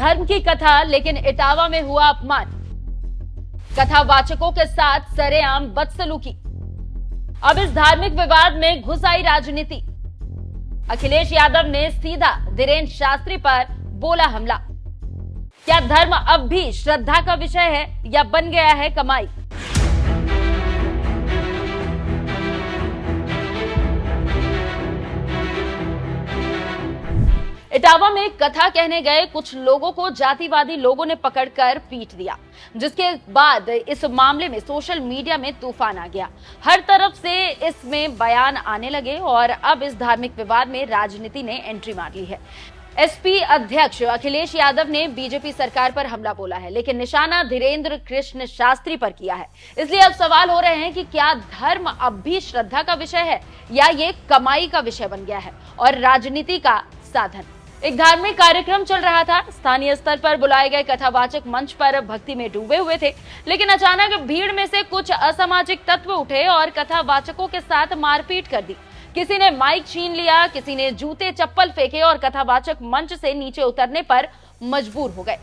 धर्म की कथा, लेकिन इटावा में हुआ अपमान। कथावाचकों के साथ सरेआम बदसलूकी। अब इस धार्मिक विवाद में घुस आई राजनीति। अखिलेश यादव ने सीधा धीरेन्द्र शास्त्री पर बोला हमला। क्या धर्म अब भी श्रद्धा का विषय है या बन गया है कमाई? इटावा में कथा कहने गए कुछ लोगों को जातिवादी लोगों ने पकड़कर पीट दिया, जिसके बाद इस मामले में सोशल मीडिया में तूफान आ गया। हर तरफ से इसमें बयान आने लगे और अब इस धार्मिक विवाद में राजनीति ने एंट्री मार ली है। एसपी अध्यक्ष अखिलेश यादव ने बीजेपी सरकार पर हमला बोला है, लेकिन निशाना धीरेन्द्र कृष्ण शास्त्री पर किया है। इसलिए अब सवाल हो रहे हैं कि क्या धर्म अब भी श्रद्धा का विषय है या ये कमाई का विषय बन गया है और राजनीति का साधन। एक धार्मिक कार्यक्रम चल रहा था। स्थानीय स्तर पर बुलाए गए कथावाचक मंच पर भक्ति में डूबे हुए थे, लेकिन अचानक भीड़ में से कुछ असामाजिक तत्व उठे और कथावाचकों के साथ मारपीट कर दी। किसी ने माइक छीन लिया, किसी ने जूते चप्पल फेंके और कथावाचक मंच से नीचे उतरने पर मजबूर हो गए।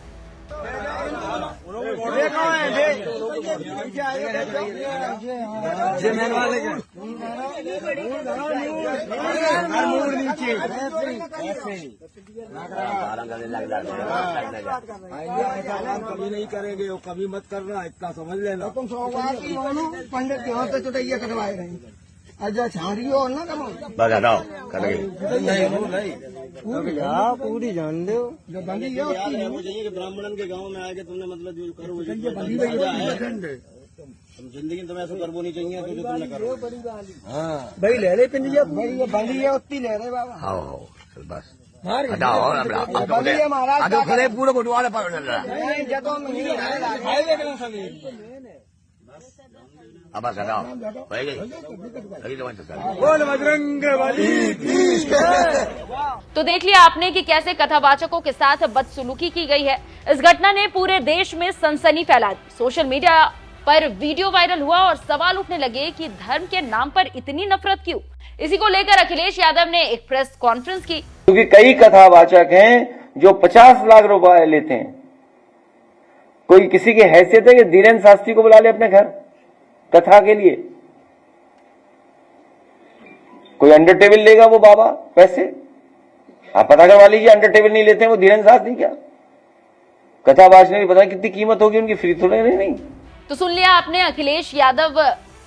कभी नहीं करेंगे, वो कभी मत करना, इतना समझ लेना। तुम पंडित के हाथ से चुटैया कटवाए रहे अच्छा छाड़ी हो ना करो बस हटाओ पूरी जान दो जो बंदी है उसकी ब्राह्मणन के गांव में आके तुमने मतलब जो करो तुम जिंदगी में तुम्हें ऐसा करवो नहीं चाहिए तो जो तुमने करो भाई ले ले पिंडिया भाई ये बंदी है उतनी ले रहे बाबा हाँ बस हटाओ खड़े पूरे बटुआरे पर अब हटाओ तो देख लिया आपने कि कैसे कथावाचकों के साथ बदसलूकी की गई है। इस घटना ने पूरे देश में सनसनी फैला दी। सोशल मीडिया पर वीडियो वायरल हुआ और सवाल उठने लगे कि धर्म के नाम पर इतनी नफरत क्यों। इसी को लेकर अखिलेश यादव ने एक प्रेस कॉन्फ्रेंस की। क्योंकि कई कथावाचक हैं जो 50 लाख रुपए लेते हैं। कोई किसी की हैसियत है कि धीरेन्द्र शास्त्री को बुला ले अपने घर कथा के लिए। कोई अंडर टेबल लेगा वो बाबा पैसे? आप पता करवा लीजिए, अंडर टेबल नहीं लेते हैं वो धीरेन्द्र शास्त्री। क्या कथावाचक ने पता कितनी कीमत होगी उनकी, फ्री थोड़े नहीं। तो सुन लिया आपने अखिलेश यादव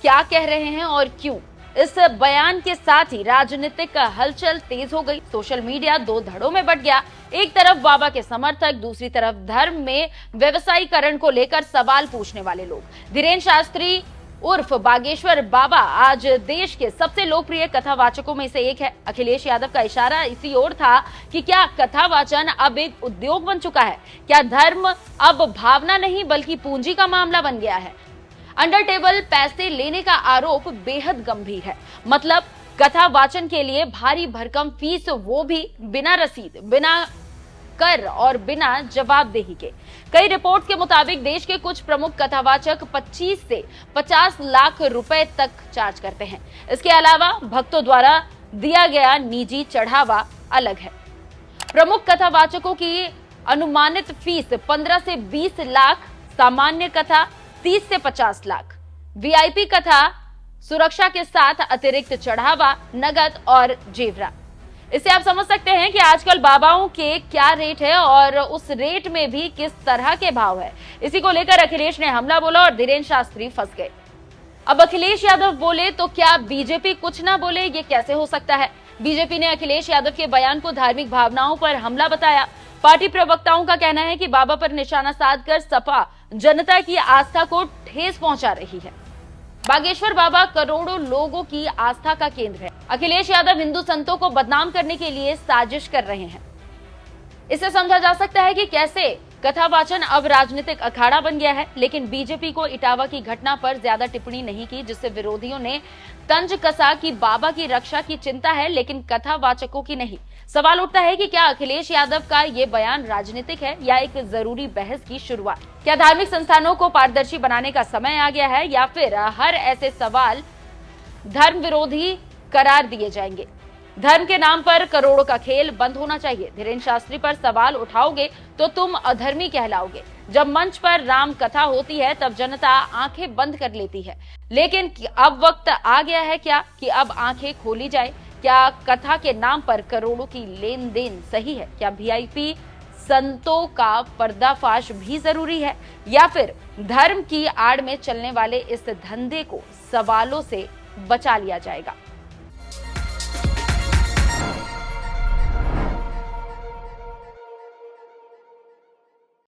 क्या कह रहे हैं और क्यों। इस बयान के साथ ही राजनीतिक हलचल तेज हो गई। सोशल मीडिया दो धड़ों में बंट गया। एक तरफ बाबा के समर्थक, दूसरी तरफ धर्म में व्यवसायीकरण को लेकर सवाल पूछने वाले लोग। धीरेन्द्र शास्त्री उर्फ बागेश्वर बाबा आज देश के सबसे लोकप्रिय कथावाचकों में से एक है। अखिलेश यादव का इशारा इसी ओर था कि क्या कथावाचन अब एक उद्योग बन चुका है? क्या धर्म अब भावना नहीं बल्कि पूंजी का मामला बन गया है? अंडर टेबल पैसे लेने का आरोप बेहद गंभीर है। मतलब कथावाचन के लिए भारी भरकम फीस, वो भी बिना रसीद, बिना कर और बिना जवाबदेही के। कई रिपोर्ट्स के मुताबिक देश के कुछ प्रमुख कथावाचक 25 से 50 लाख रुपए तक चार्ज करते हैं। इसके अलावा भक्तों द्वारा दिया गया निजी चढ़ावा अलग है। प्रमुख कथावाचकों की अनुमानित फीस 15 से 20 लाख, सामान्य कथा 30 से 50 लाख, वीआईपी कथा सुरक्षा के साथ अतिरिक्त चढ़ावा, नगद और जेवरा। इससे आप समझ सकते हैं कि आजकल बाबाओं के क्या रेट है और उस रेट में भी किस तरह के भाव है। इसी को लेकर अखिलेश ने हमला बोला और धीरेन्द्र शास्त्री फंस गए। अब अखिलेश यादव बोले तो क्या बीजेपी कुछ ना बोले? ये कैसे हो सकता है? बीजेपी ने अखिलेश यादव के बयान को धार्मिक भावनाओं पर हमला बताया। पार्टी प्रवक्ताओं का कहना है कि बाबा पर निशाना साधकर सपा जनता की आस्था को ठेस पहुंचा रही है। बागेश्वर बाबा करोड़ों लोगों की आस्था का केंद्र है। अखिलेश यादव हिंदू संतों को बदनाम करने के लिए साजिश कर रहे हैं। इससे समझा जा सकता है कि कैसे कथावाचन अब राजनीतिक अखाड़ा बन गया है। लेकिन बीजेपी को इटावा की घटना पर ज्यादा टिप्पणी नहीं की, जिससे विरोधियों ने तंज कसा कि बाबा की रक्षा की चिंता है लेकिन कथावाचकों की नहीं। सवाल उठता है कि क्या अखिलेश यादव का ये बयान राजनीतिक है या एक जरूरी बहस की शुरुआत? क्या धार्मिक संस्थानों को पारदर्शी बनाने का समय आ गया है या फिर हर ऐसे सवाल धर्म विरोधी करार दिए जाएंगे? धर्म के नाम पर करोड़ों का खेल बंद होना चाहिए। धीरेन्द्र शास्त्री पर सवाल उठाओगे तो तुम अधर्मी कहलाओगे। जब मंच पर राम कथा होती है तब जनता आंखें बंद कर लेती है, लेकिन अब वक्त आ गया है क्या कि अब आंखें खोली जाए। क्या कथा के नाम पर करोड़ों की लेन देन सही है? क्या वीआईपी संतों का पर्दाफाश भी जरूरी है, या फिर धर्म की आड़ में चलने वाले इस धंधे को सवालों से बचा लिया जाएगा?